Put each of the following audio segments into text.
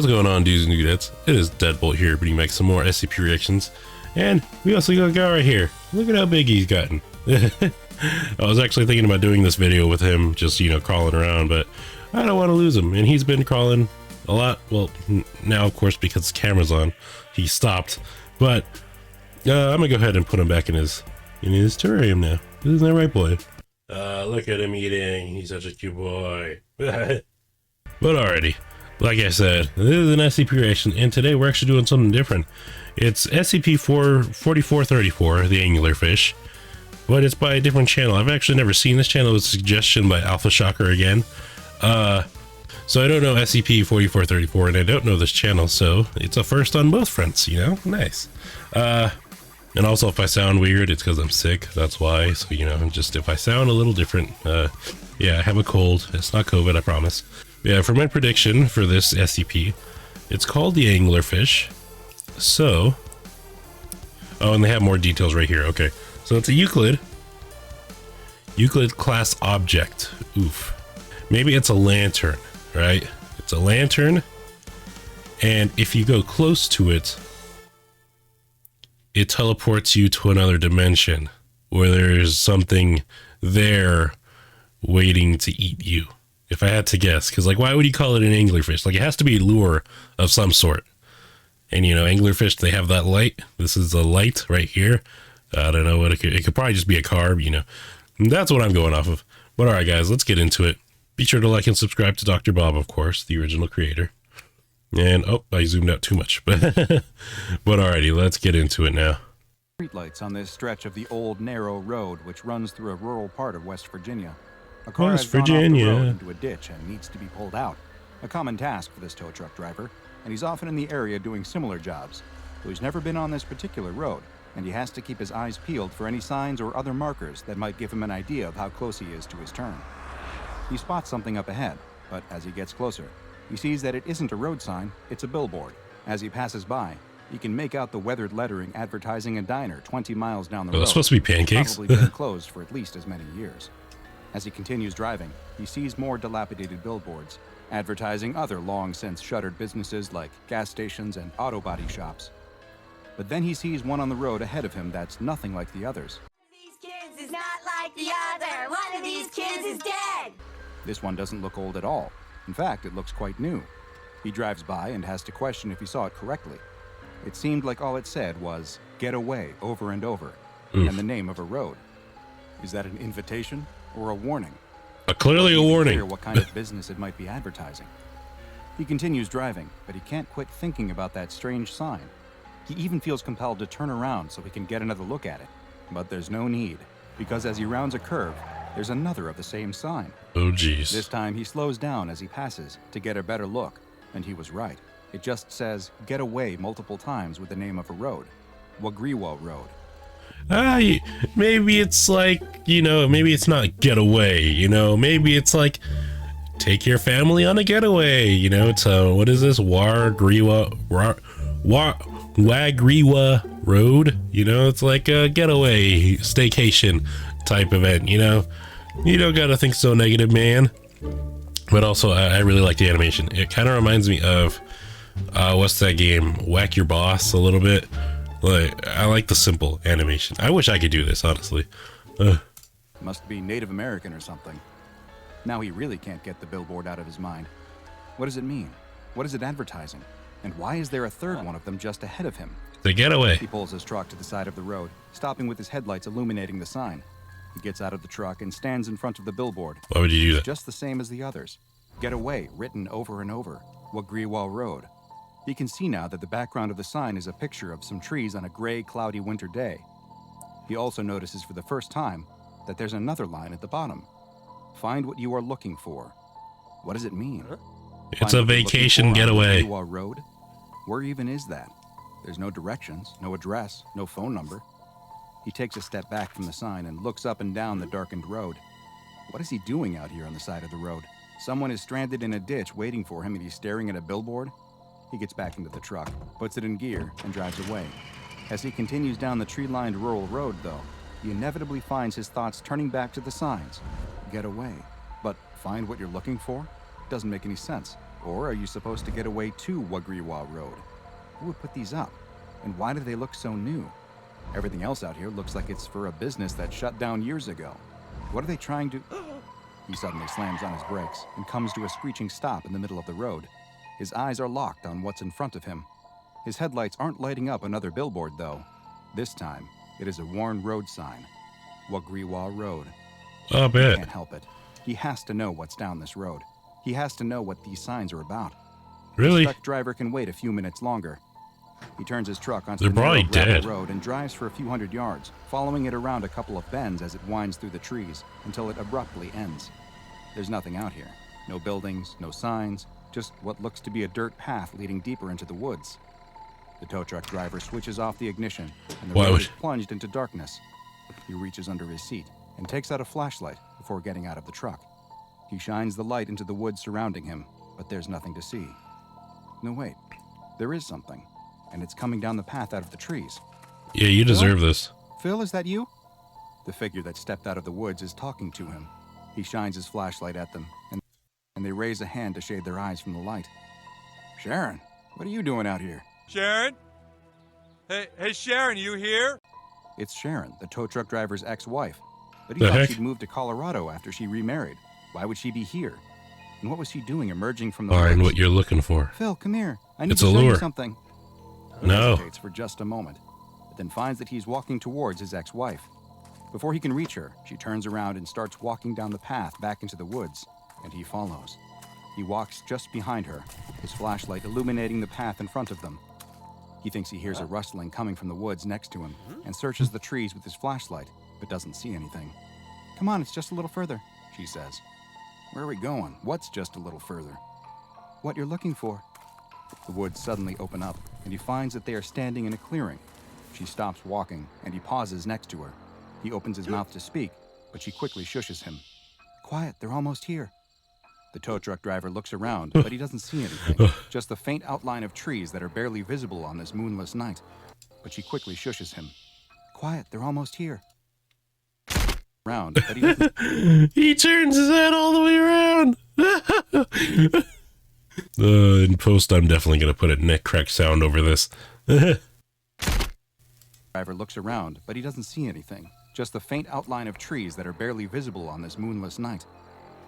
What's going on, dudes and dudettes? It is Deadbolt here, bringing back some more SCP reactions. And we also got a guy right here. Look at how big he's gotten. I was actually thinking about doing this video with him, just, crawling around, but I don't want to lose him. And he's been crawling a lot. Well, now, of course, because the camera's on, he stopped. But I'm going to go ahead and put him back in his terrarium now. Isn't that right, boy? Look at him eating. He's such a cute boy. But alrighty. Like I said, this is an SCP reaction, and today we're actually doing something different. It's SCP-4434, the Anglerfish, but it's by a different channel. I've actually never seen this channel. It was a suggestion by Alpha Shocker again. So I don't know SCP-4434, and I don't know this channel, so it's a first on both fronts, Nice. And also, if I sound weird, it's because I'm sick. That's why. So, just if I sound a little different, yeah, I have a cold. It's not COVID, I promise. Yeah, for my prediction for this SCP, it's called the Anglerfish. So, oh, and they have more details right here. Okay, so it's a Euclid class object. Oof. Maybe it's a lantern, right? It's a lantern, and if you go close to it, it teleports you to another dimension where there's something there waiting to eat you. If I had to guess, because why would you call it an anglerfish? It has to be a lure of some sort. And anglerfish, they have that light. This is a light right here. I don't know what it could probably just be a carb, That's what I'm going off of. But all right, guys, let's get into it. Be sure to like and subscribe to Dr. Bob, of course, the original creator. And oh, I zoomed out too much. But alrighty, let's get into it now. Streetlights on this stretch of the old narrow road, which runs through a rural part of West Virginia. A car has gone off the road into a ditch and needs to be pulled out. A common task for this tow truck driver, and he's often in the area doing similar jobs. Though he's never been on this particular road, and he has to keep his eyes peeled for any signs or other markers that might give him an idea of how close he is to his turn. He spots something up ahead, but as he gets closer, he sees that it isn't a road sign, it's a billboard. As he passes by, he can make out the weathered lettering advertising a diner 20 miles down the road. It's supposed to be pancakes. Probably been closed for at least as many years. As he continues driving, he sees more dilapidated billboards, advertising other long-since shuttered businesses like gas stations and auto body shops. But then he sees one on the road ahead of him that's nothing like the others. These kids is not like the other. One of these kids is dead. This one doesn't look old at all. In fact, it looks quite new. He drives by and has to question if he saw it correctly. It seemed like all it said was, "Get away," over and over, and the name of a road. Is that an invitation or a warning? Clearly a warning. Clear what kind of business it might be advertising. He continues driving, but he can't quit thinking about that strange sign. He even feels compelled to turn around so he can get another look at it. But there's no need, because as he rounds a curve, there's another of the same sign. Oh, geez. This time he slows down as he passes to get a better look, and he was right. It just says, "Get away" multiple times with the name of a road. Wagriwal Road. Maybe it's maybe it's not getaway, maybe it's take your family on a getaway, it's what is this? Wagriwal Road, it's like a getaway staycation type event, You don't gotta think so negative, man. But also, I really like the animation. It kind of reminds me of, what's that game? Whack Your Boss a little bit. I like the simple animation. I wish I could do this, honestly. Must be Native American or something. Now he really can't get the billboard out of his mind. What does it mean? What is it advertising? And why is there a third one of them just ahead of him? The getaway. He pulls his truck to the side of the road, stopping with his headlights illuminating the sign. He gets out of the truck and stands in front of the billboard. Why would you do that? Just the same as the others. "Get away," written over and over. Wagriwal Road. He can see now that the background of the sign is a picture of some trees on a gray, cloudy winter day. He also notices for the first time that there's another line at the bottom. "Find what you are looking for." What does it mean? It's a vacation getaway. Wagriwal Road? Where even is that? There's no directions, no address, no phone number. He takes a step back from the sign and looks up and down the darkened road. What is he doing out here on the side of the road? Someone is stranded in a ditch waiting for him and he's staring at a billboard? He gets back into the truck, puts it in gear, and drives away. As he continues down the tree-lined rural road, though, he inevitably finds his thoughts turning back to the signs. Get away. But find what you're looking for? Doesn't make any sense. Or are you supposed to get away to Wagriwal Road? Who would put these up? And why do they look so new? Everything else out here looks like it's for a business that shut down years ago. What are they trying to... He suddenly slams on his brakes and comes to a screeching stop in the middle of the road. His eyes are locked on what's in front of him. His headlights aren't lighting up another billboard, though. This time, it is a worn road sign. Wagriwal Road. I bet. He can't help it. He has to know what's down this road. He has to know what these signs are about. Really? The truck driver can wait a few minutes longer. He turns his truck onto They're the narrow probably gravel dead. road and drives for a few hundred yards, following it around a couple of bends as it winds through the trees until it abruptly ends. There's nothing out here. No buildings, no signs, just what looks to be a dirt path leading deeper into the woods. The tow truck driver switches off the ignition, and the road is plunged into darkness. He reaches under his seat and takes out a flashlight before getting out of the truck. He shines the light into the woods surrounding him, but there's nothing to see. No, wait. There is something, and it's coming down the path out of the trees. Yeah, you deserve this. Phil, is that you? The figure that stepped out of the woods is talking to him. He shines his flashlight at them, and they raise a hand to shade their eyes from the light. Sharon, what are you doing out here? Sharon? Hey, Sharon, you here? It's Sharon, the tow truck driver's ex-wife. But he The thought heck? she'd moved to Colorado after she remarried. Why would she be here? And what was she doing emerging from the Find woods? what you're looking for. Phil, come here. I need It's to a show you lure. something. He No. hesitates for just a moment, but then finds that he's walking towards his ex-wife. Before he can reach her, she turns around and starts walking down the path back into the woods, and he follows. He walks just behind her, his flashlight illuminating the path in front of them. He thinks he hears a rustling coming from the woods next to him and searches the trees with his flashlight, but doesn't see anything. Come on, it's just a little further, she says. Where are we going? What's just a little further? What you're looking for. The woods suddenly open up, and he finds that they are standing in a clearing. She stops walking, and he pauses next to her. He opens his mouth to speak, but she quickly shushes him. Quiet, they're almost here. The tow truck driver looks around, but he doesn't see anything. Just the faint outline of trees that are barely visible on this moonless night. But she quickly shushes him. Quiet, they're almost here. Around, but he doesn't. He turns his head all the way around. In post, I'm definitely going to put a neck crack sound over this. Driver looks around, but he doesn't see anything. Just the faint outline of trees that are barely visible on this moonless night.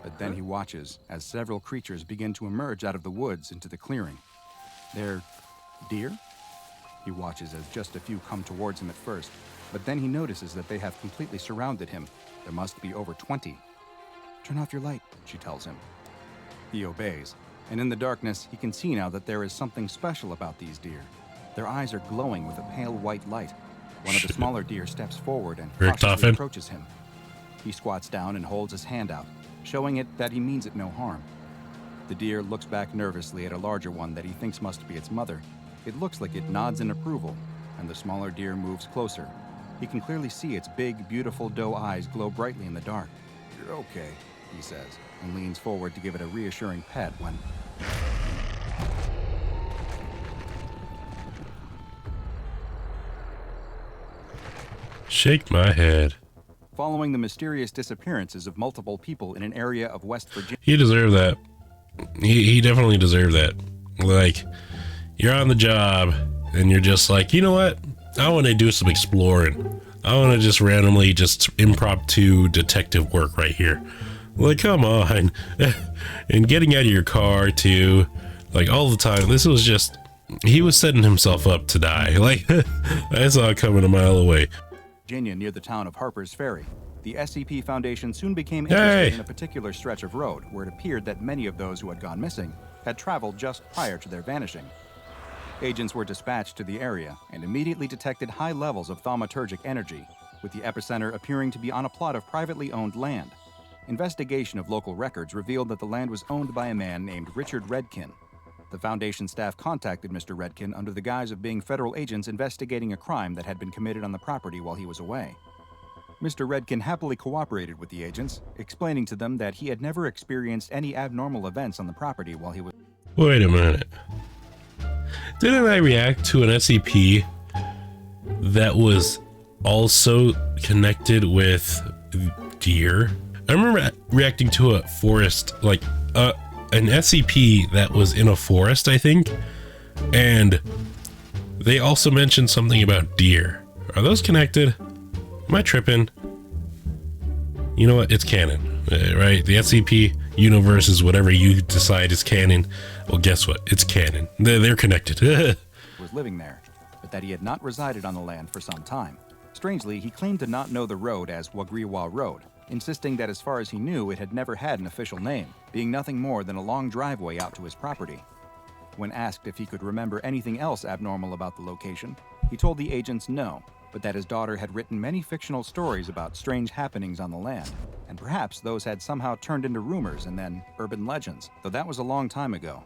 But then he watches as several creatures begin to emerge out of the woods into the clearing. They're deer? He watches as just a few come towards him at first, but then he notices that they have completely surrounded him. There must be over 20. Turn off your light, she tells him. He obeys, and in the darkness, he can see now that there is something special about these deer. Their eyes are glowing with a pale white light. One of the smaller deer steps forward and cautiously approaches him. He squats down and holds his hand out, showing it that he means it no harm. The deer looks back nervously at a larger one that he thinks must be its mother. It looks like it nods in approval, and the smaller deer moves closer. He can clearly see its big, beautiful doe eyes glow brightly in the dark. You're okay, he says, and leans forward to give it a reassuring pet when... Shake my head. Following the mysterious disappearances of multiple people in an area of West Virginia... He deserved that. He definitely deserved that. Like, you're on the job, and you're just like, you know what? I want to do some exploring. I want to just randomly just impromptu detective work right here. Like, come on. And getting out of your car, too. Like, all the time. This was just... He was setting himself up to die. Like, I saw it coming a mile away. Virginia near the town of Harper's Ferry. The SCP Foundation soon became interested in a particular stretch of road where it appeared that many of those who had gone missing had traveled just prior to their vanishing. Agents were dispatched to the area and immediately detected high levels of thaumaturgic energy, with the epicenter appearing to be on a plot of privately owned land. Investigation of local records revealed that the land was owned by a man named Richard Redkin. The Foundation staff contacted Mr. Redkin under the guise of being federal agents investigating a crime that had been committed on the property while he was away. Mr. Redkin happily cooperated with the agents, explaining to them that he had never experienced any abnormal events on the property while he was... Wait a minute. Didn't I react to an SCP that was also connected with deer? I remember reacting to a forest, like an SCP that was in a forest, I think, and they also mentioned something about deer. Are those connected? Am I tripping? You know what? It's canon, right? The SCP universe is whatever you decide is canon. Well, guess what? It's canon. They're connected. Was living there, but that he had not resided on the land for some time. Strangely, he claimed to not know the road as Wagriwal Road, insisting that as far as he knew, it had never had an official name, being nothing more than a long driveway out to his property. When asked if he could remember anything else abnormal about the location, he told the agents no, but that his daughter had written many fictional stories about strange happenings on the land, and perhaps those had somehow turned into rumors and then urban legends, though that was a long time ago.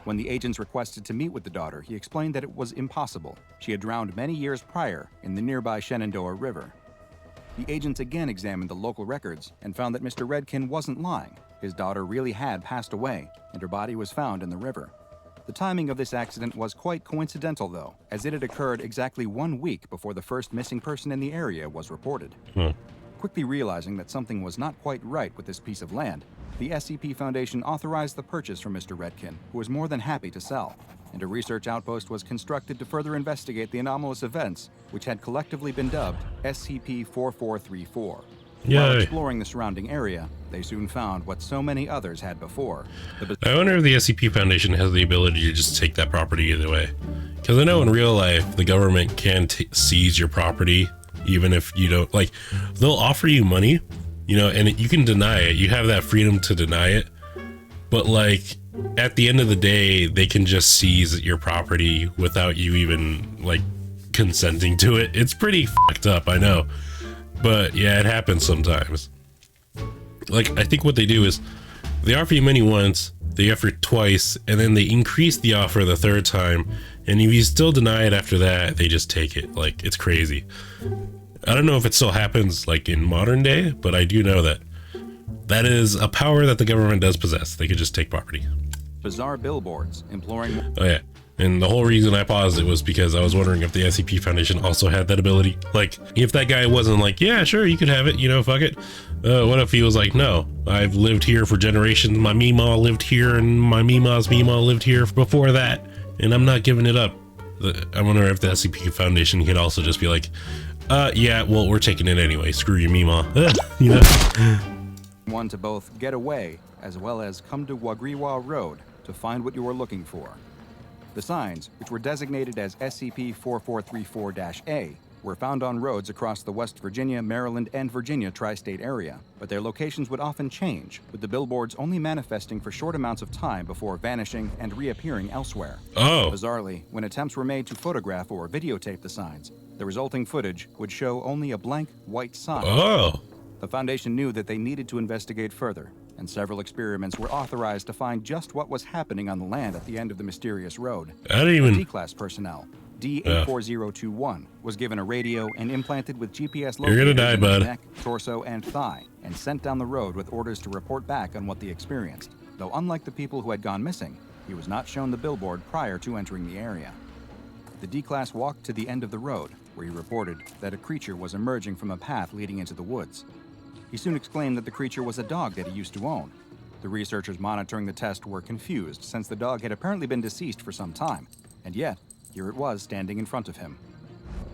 When the agents requested to meet with the daughter, he explained that it was impossible. She had drowned many years prior in the nearby Shenandoah River. The agents again examined the local records and found that Mr. Redkin wasn't lying. His daughter really had passed away, and her body was found in the river. The timing of this accident was quite coincidental, though, as it had occurred exactly 1 week before the first missing person in the area was reported. Quickly realizing that something was not quite right with this piece of land, the SCP Foundation authorized the purchase from Mr. Redkin, who was more than happy to sell, and a research outpost was constructed to further investigate the anomalous events, which had collectively been dubbed SCP-4434. While exploring the surrounding area, they soon found what so many others had before. I wonder if the SCP Foundation has the ability to just take that property either way. Because I know in real life, the government can seize your property, even if you don't, like, they'll offer you money, you know, and you can deny it. You have that freedom to deny it. But, like, at the end of the day, they can just seize your property without you even, like, consenting to it. It's pretty fucked up, I know. But yeah, it happens sometimes. Like, I think what they do is they offer you money once, they offer it twice, and then they increase the offer the third time. And if you still deny it after that, they just take it. Like, it's crazy. I don't know if it still happens like in modern day, but I do know that that is a power that the government does possess. They could just take property. Bizarre billboards imploring. Oh yeah. And the whole reason I paused it was because I was wondering if the SCP Foundation also had that ability. Like, if that guy wasn't like, yeah, sure, you could have it, you know, fuck it. What if he was like, no, I've lived here for generations. My Meemaw lived here, and my Meemaw's Meemaw lived here before that, and I'm not giving it up. I wonder if the SCP Foundation could also just be like, yeah, well, we're taking it anyway. Screw you, Meemaw. You know? One to both get away, as well as come to Wagriwal Road to find what you were looking for. The signs, which were designated as SCP-4434-A, were found on roads across the West Virginia, Maryland, and Virginia tri-state area, but their locations would often change, with the billboards only manifesting for short amounts of time before vanishing and reappearing elsewhere. Oh. Bizarrely, when attempts were made to photograph or videotape the signs, the resulting footage would show only a blank white sign. Oh. The Foundation knew that they needed to investigate further, and several experiments were authorized to find just what was happening on the land at the end of the mysterious road. I didn't even... D-Class personnel, D84021, was given a radio and implanted with GPS locators You're gonna die, in bud. his neck, torso, and thigh, and sent down the road with orders to report back on what they experienced. Though unlike the people who had gone missing, he was not shown the billboard prior to entering the area. The D-Class walked to the end of the road, where he reported that a creature was emerging from a path leading into the woods. He soon exclaimed that the creature was a dog that he used to own. The researchers monitoring the test were confused, since the dog had apparently been deceased for some time, and yet, here it was standing in front of him.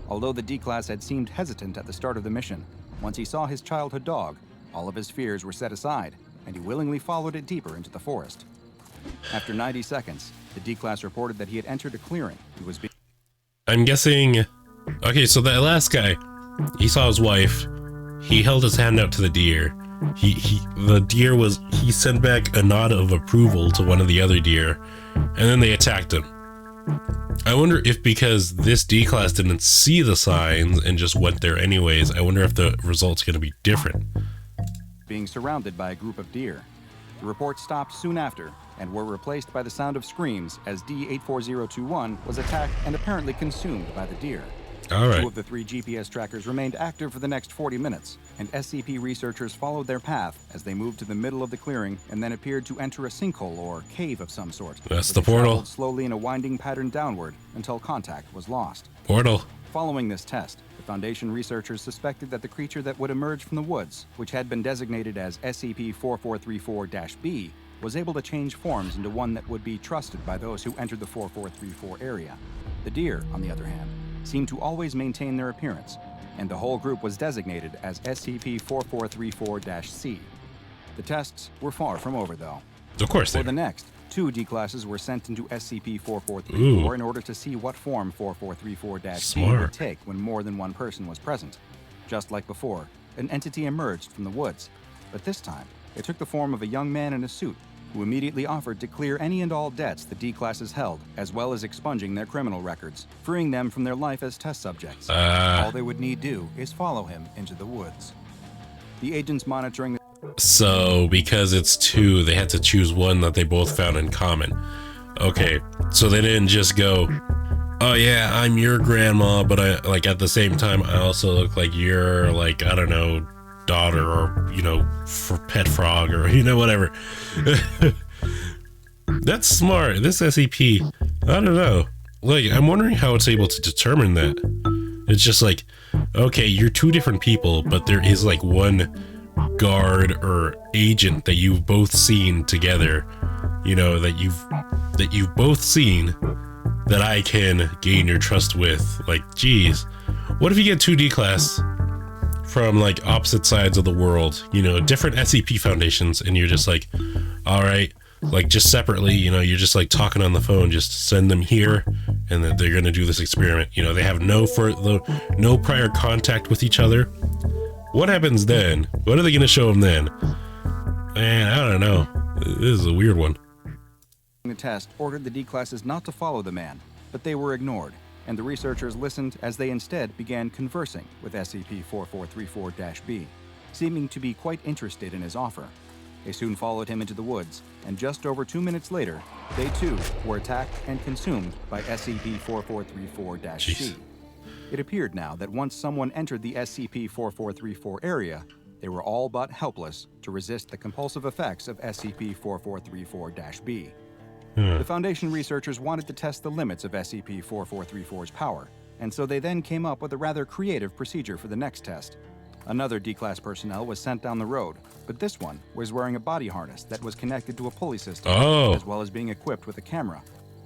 Although the D-Class had seemed hesitant at the start of the mission, once he saw his childhood dog, all of his fears were set aside, and he willingly followed it deeper into the forest. After 90 seconds, the D-Class reported that he had entered a clearing. He was being... I'm guessing... Okay, so that last guy, he saw his wife. He held his hand out to the deer. The deer was... He sent back a nod of approval to one of the other deer, and then they attacked him. I wonder if because this D-Class didn't see the signs and just went there anyways, I wonder if the result's going to be different. Being surrounded by a group of deer. The reports stopped soon after and were replaced by the sound of screams as D84021 was attacked and apparently consumed by the deer. All right. 2 of the 3 GPS trackers remained active for the next 40 minutes, and SCP researchers followed their path as they moved to the middle of the clearing and then appeared to enter a sinkhole or cave of some sort. That's They the portal. traveled slowly in a winding pattern downward until contact was lost. Portal. Following this test, the Foundation researchers suspected that the creature that would emerge from the woods, which had been designated as SCP-4434-B, was able to change forms into one that would be trusted by those who entered the 4434 area. The deer, on the other hand, seemed to always maintain their appearance, and the whole group was designated as SCP-4434-C. The tests were far from over, though. Of course they For the next, 2 D-classes were sent into SCP-4434 in order to see what form 4434-B would take when more than one person was present. Just like before, an entity emerged from the woods, but this time, it took the form of a young man in a suit who immediately offered to clear any and all debts the D-classes held, as well as expunging their criminal records, freeing them from their life as test subjects. All they would need do is follow him into the woods. The agents monitoring... So, because it's 2, they had to choose one that they both found in common. Okay, so they didn't just go, oh yeah, I'm your grandma, but I, like, at the same time, I also look like your, like, I don't know, daughter, or, you know, pet frog, or, you know, whatever. That's smart. This SCP, I don't know. Like, I'm wondering how it's able to determine that. It's just like, okay, you're 2 different people, but there is like one guard or agent that you've both seen together, you know, that you've both seen, that I can gain your trust with. Like, geez, what if you get 2 D-class from like opposite sides of the world, you know, different SCP foundations, and you're just like, all right, like, just separately, you know, you're just like talking on the phone, just send them here, and then they're gonna do this experiment. You know, they have no prior contact with each other. What happens then? What are they gonna show them then? Man, I don't know. This is a weird one. The test ordered the D-classes not to follow the man, but they were ignored, and the researchers listened as they instead began conversing with SCP-4434-B, seeming to be quite interested in his offer. They soon followed him into the woods, and just over 2 minutes later, they too were attacked and consumed by SCP-4434-C. It appeared now that once someone entered the SCP-4434 area, they were all but helpless to resist the compulsive effects of SCP-4434-B. The Foundation researchers wanted to test the limits of SCP-4434's power, and so they then came up with a rather creative procedure for the next test. Another D-Class personnel was sent down the road, but this one was wearing a body harness that was connected to a pulley system, as well as being equipped with a camera.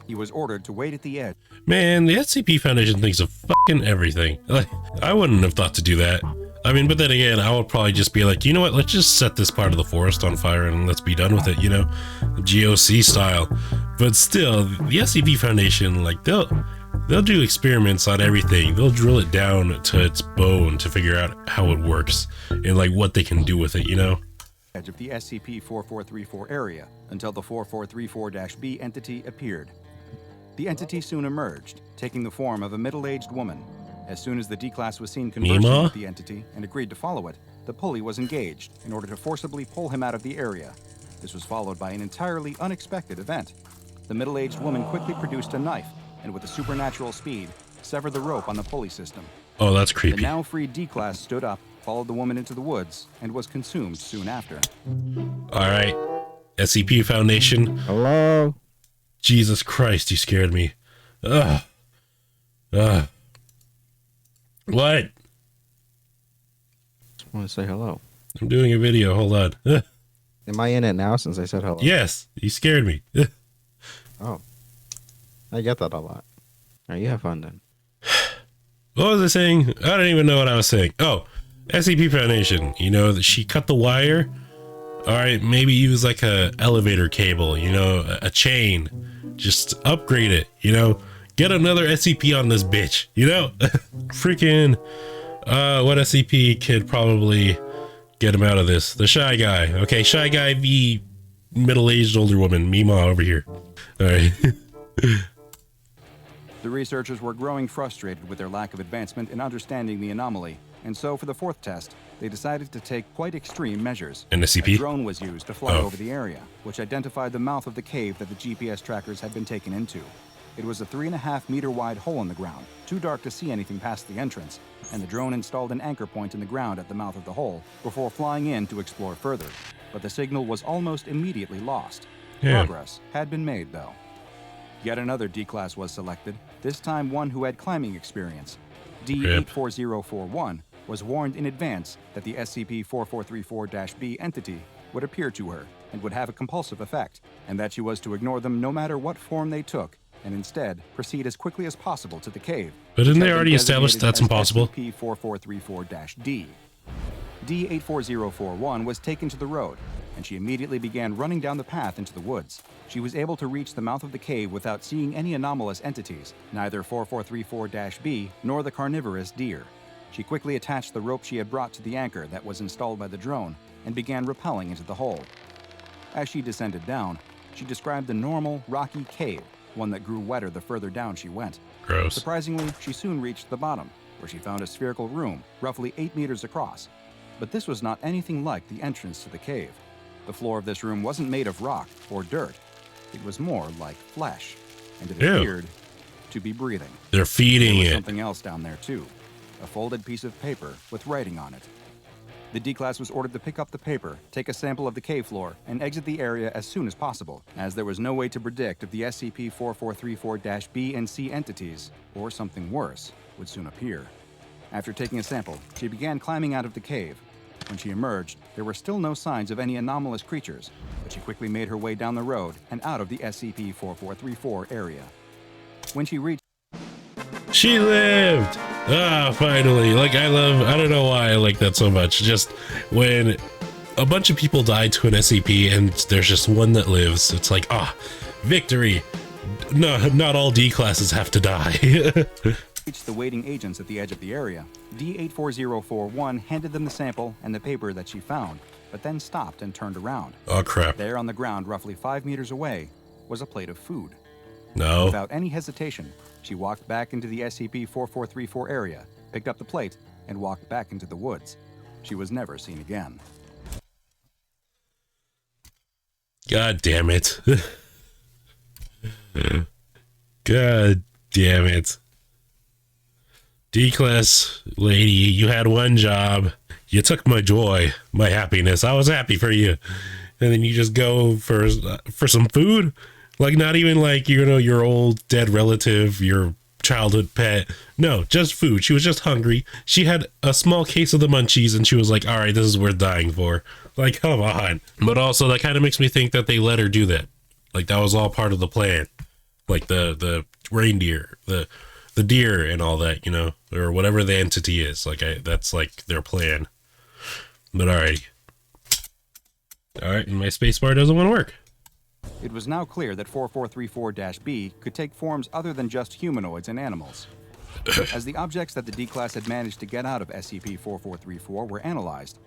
He was ordered to wait at the edge. Man, the SCP Foundation thinks of fucking everything. Like, I wouldn't have thought to do that. I mean, but then again, I would probably just be like, you know what, let's just set this part of the forest on fire and let's be done with it, you know? GOC style. But still, the SCP Foundation, like, they'll do experiments on everything. They'll drill it down to its bone to figure out how it works and, like, what they can do with it, you know? Edge of the SCP-4434 area until the 4434-B entity appeared. The entity soon emerged, taking the form of a middle-aged woman. As soon as the D-Class was seen conversing with the entity and agreed to follow it, the pulley was engaged in order to forcibly pull him out of the area. This was followed by an entirely unexpected event. The middle-aged woman quickly produced a knife and, with a supernatural speed, severed the rope on the pulley system. Oh, that's creepy. The now freed D-Class stood up, followed the woman into the woods, and was consumed soon after. All right, SCP Foundation. Hello? Jesus Christ, you scared me. Ugh. Ugh. What? Just want to say hello. I'm doing a video, hold on. Ugh. Am I in it now since I said hello? Yes, you scared me. Ugh. Oh. I get that a lot. Alright, you have fun then. What was I saying? I don't even know what I was saying. Oh, SCP Foundation. You know, she cut the wire. All right, maybe use like a elevator cable, you know, a chain. Just upgrade it, you know. Get another SCP on this bitch, you know. Freaking, what SCP could probably get him out of this? The shy guy. Okay, shy guy v middle-aged older woman. Mima over here. All right. The researchers were growing frustrated with their lack of advancement in understanding the anomaly, and so for the 4th test, they decided to take quite extreme measures. An SCP? A drone was used to fly over the area, which identified the mouth of the cave that the GPS trackers had been taken into. It was a 3.5-meter wide hole in the ground, too dark to see anything past the entrance, and the drone installed an anchor point in the ground at the mouth of the hole before flying in to explore further. But the signal was almost immediately lost. Progress had been made, though. Yet another D-Class was selected, this time one who had climbing experience. D-84041 was warned in advance that the SCP-4434-B entity would appear to her and would have a compulsive effect, and that she was to ignore them no matter what form they took, and instead proceed as quickly as possible to the cave. But didn't they already establish that's impossible? SCP-4434-D. D-84041 was taken to the road, and she immediately began running down the path into the woods. She was able to reach the mouth of the cave without seeing any anomalous entities, neither 4434-B nor the carnivorous deer. She quickly attached the rope she had brought to the anchor that was installed by the drone and began rappelling into the hole. As she descended down, she described a normal, rocky cave, one that grew wetter the further down she went. Gross. Surprisingly, she soon reached the bottom, where she found a spherical room, roughly 8 meters across. But this was not anything like the entrance to the cave. The floor of this room wasn't made of rock or dirt. It was more like flesh, and it appeared to be breathing. They're feeding there was it. Something else down there too, a folded piece of paper with writing on it. The D-Class was ordered to pick up the paper, take a sample of the cave floor, and exit the area as soon as possible, as there was no way to predict if the SCP-4434-B and C entities, or something worse, would soon appear. After taking a sample, she began climbing out of the cave. When she emerged, there were still no signs of any anomalous creatures, but she quickly made her way down the road and out of the SCP-4434 area. When she reached... She lived! Ah, finally. Like, I don't know why I like that so much. Just when a bunch of people die to an SCP and there's just one that lives, it's like, victory. No, not all D classes have to die. Reached the waiting agents at the edge of the area, D-84041 handed them the sample and the paper that she found, but then stopped and turned around. Oh, crap. There on the ground, roughly 5 meters away, was a plate of food. No. Without any hesitation, she walked back into the SCP-4434 area, picked up the plate, and walked back into the woods. She was never seen again. God damn it. God damn it. D-class lady, you had one job. You took my joy, my happiness. I was happy for you. And then you just go for some food? Like, not even like, you know, your old dead relative, your childhood pet. No, just food. She was just hungry. She had a small case of the munchies and she was like, all right, this is worth dying for. Like, come on. But also, that kind of makes me think that they let her do that. Like, that was all part of the plan. Like, the reindeer, the deer and all that, you know, or whatever the entity is. Like, that's like their plan. But alrighty. Alright, and my spacebar doesn't want to work. It was now clear that 4434-B could take forms other than just humanoids and animals. As the objects that the D-Class had managed to get out of SCP-4434 were analyzed,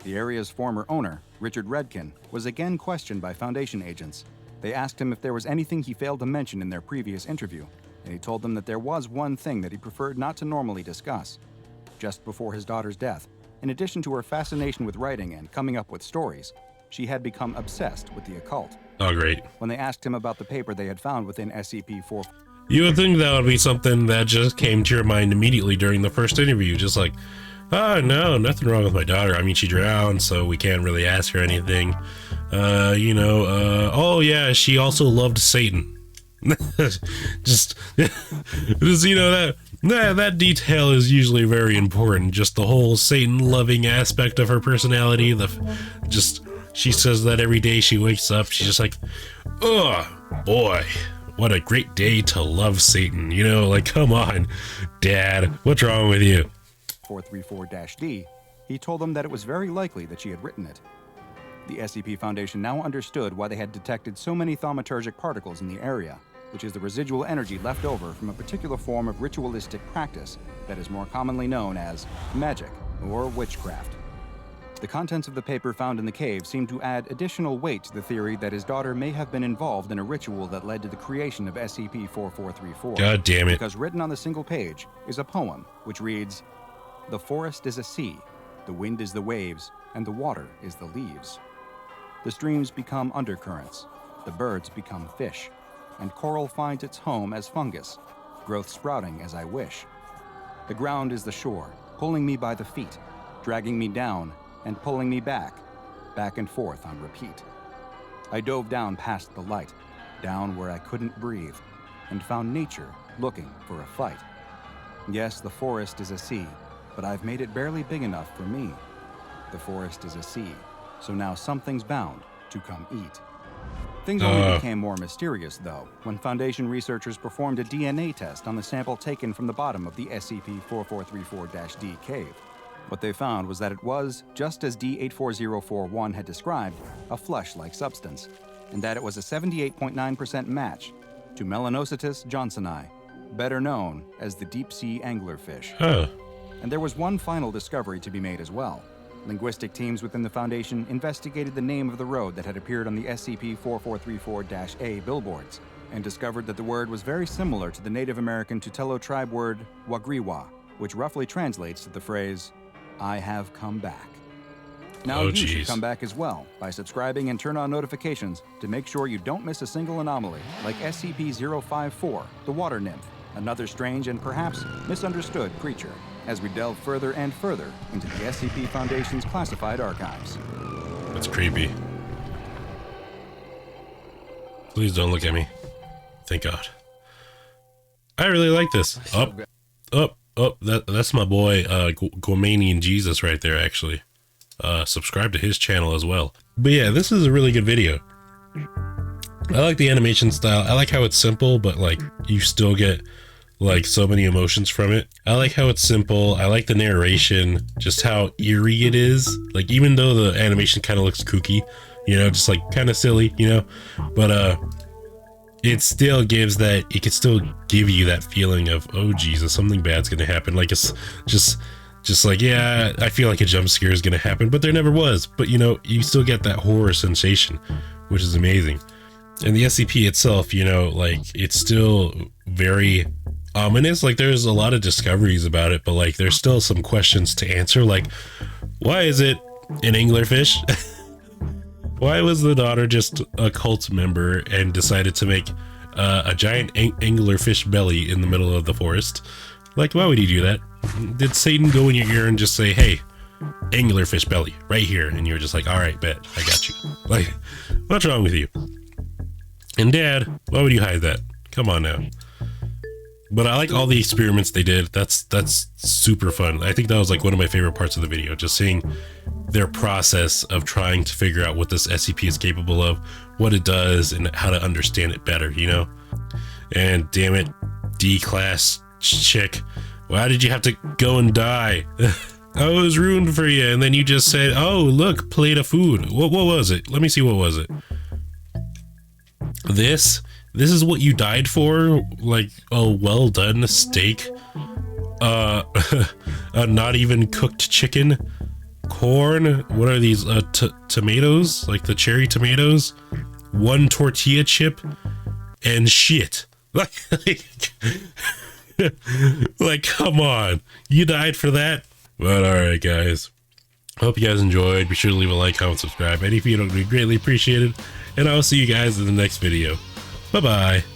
the area's former owner, Richard Redkin, was again questioned by Foundation agents. They asked him if there was anything he failed to mention in their previous interview, and he told them that there was one thing that he preferred not to normally discuss. Just before his daughter's death, in addition to her fascination with writing and coming up with stories, she had become obsessed with the occult. Oh, great. When they asked him about the paper they had found within SCP-4... You would think that would be something that just came to your mind immediately during the first interview. Just like, oh, no, nothing wrong with my daughter. I mean, she drowned, so we can't really ask her anything. Oh, yeah, she also loved Satan. just, you know, that detail is usually very important. Just the whole Satan-loving aspect of her personality. She says that every day she wakes up, she's just like, oh, boy, what a great day to love Satan. You know, like, come on, Dad, what's wrong with you? 434-D, he told them that it was very likely that she had written it. The SCP Foundation now understood why they had detected so many thaumaturgic particles in the area, which is the residual energy left over from a particular form of ritualistic practice that is more commonly known as magic or witchcraft. The contents of the paper found in the cave seemed to add additional weight to the theory that his daughter may have been involved in a ritual that led to the creation of SCP-4434. God damn it. Because written on the single page is a poem which reads, "The forest is a sea, the wind is the waves, and the water is the leaves. The streams become undercurrents, the birds become fish, and coral finds its home as fungus, growth sprouting as I wish. The ground is the shore, pulling me by the feet, dragging me down, and pulling me back and forth on repeat. I dove down past the light, down where I couldn't breathe, and found nature looking for a fight. Yes, the forest is a sea, but I've made it barely big enough for me. The forest is a sea, so now something's bound to come eat. Things only became more mysterious, though, when Foundation researchers performed a DNA test on the sample taken from the bottom of the SCP-4434-D cave. What they found was that it was, just as D84041 had described, a flesh-like substance, and that it was a 78.9% match to Melanocytus johnsoni, better known as the deep-sea anglerfish. And there was one final discovery to be made as well. Linguistic teams within the Foundation investigated the name of the road that had appeared on the SCP-4434-A billboards, and discovered that the word was very similar to the Native American Tutelo tribe word Wagriwal, which roughly translates to the phrase, "I have come back." Now you should come back as well by subscribing and turn on notifications to make sure you don't miss a single anomaly, like SCP-054, the water nymph, another strange and perhaps misunderstood creature, as we delve further and further into the SCP Foundation's classified archives. That's creepy. Please don't look at me. Thank God. I really like this. That's my boy, Gormanian Jesus right there, actually. Subscribe to his channel as well. But yeah, this is a really good video. I like the animation style. I like how it's simple, but like you still get like so many emotions from it. I like how it's simple. I like the narration, just how eerie it is. Like, even though the animation kind of looks kooky, you know, just like kind of silly, you know, but it still gives that, it can still give you that feeling of, oh Jesus, something bad's gonna happen. Like, it's just like, yeah, I feel like a jump scare is gonna happen, but there never was. But you know, you still get that horror sensation, which is amazing. And the SCP itself, you know, like, it's still very ominous. Like, there's a lot of discoveries about it, but like there's still some questions to answer, like, why is it an anglerfish? Why was the daughter just a cult member and decided to make a giant anglerfish belly in the middle of the forest? Like, why would he do that? Did Satan go in your ear and just say, hey, anglerfish belly right here, and you're just like, all right, bet, I got you? Like, what's wrong with you? And Dad, why would you hide that? Come on now. But I like all the experiments they did. That's super fun. I think that was like one of my favorite parts of the video, just seeing their process of trying to figure out what this SCP is capable of, what it does, and how to understand it better, you know? And damn it, D-class chick, why did you have to go and die? I was ruined for you, and then you just said, oh, look, plate of food. What was it? Let me see, what was it? This is what you died for? Like a well done steak? A not even cooked chicken? Corn? What are these? Tomatoes? Like the cherry tomatoes? One tortilla chip? And shit. Like, come on. You died for that? But alright, guys. Hope you guys enjoyed. Be sure to leave a like, comment, subscribe. Any feedback would be greatly appreciated. And I will see you guys in the next video. Bye-bye.